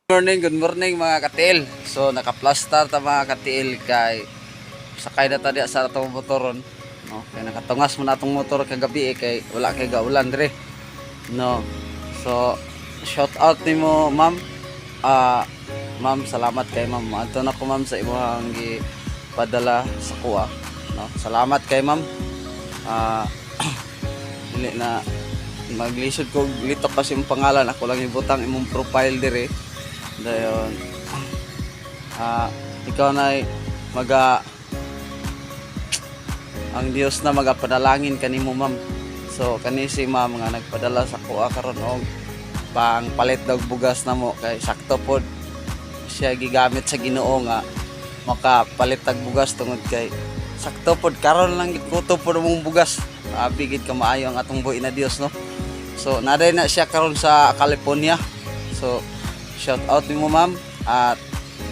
Good morning mga katil. So naka-plaster ta mga katil kay sakay na tadi sa atong motoron, no? Kay nakatungas man atong motor kagabi kay wala kay gaulan dire. No. So shout out nimo ma'am. Ma'am, salamat kay ma'am. Adto na ko ma'am sa imong gipadala sa kuha, no? Salamat kay ma'am. Dili na maglisod ko litok kasi yung pangalan, ako lang ibutang imong profile dire. Dayon ikaw na ang Dios na magapadalangin kanimo ma'am. So kani si ma'am nga nagpadala sa kuha karon og pang palit daw bugas na mo kay sakto pod siya gigamit sa Ginoo nga makapalit tag bugas tungod kay sakto pod karon lang gikuto pod mong bugas. Bigid ka maayo ang atong buhi na Dios, no? So naday na siya karon sa California. So shout out nimo ma'am at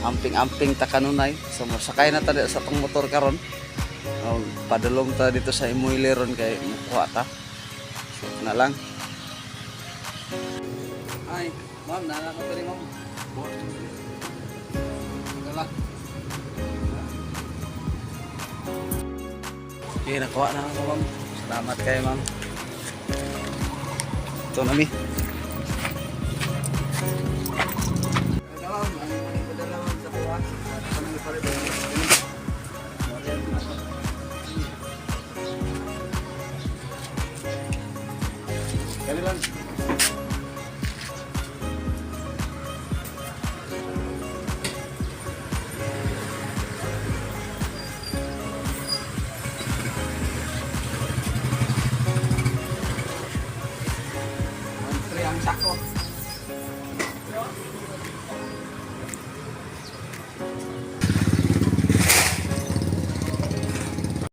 amping-amping ta kanunay. So masakay na ta sa tong motor karon. Padulong ta dito sa Imuyle ron kay mukuha ta. So na lang. Ay, ma'am, nana ko tani ma'am. Dala. Okay, nakuha na ako ma'am. Salamat kay ma'am. Ito na mi.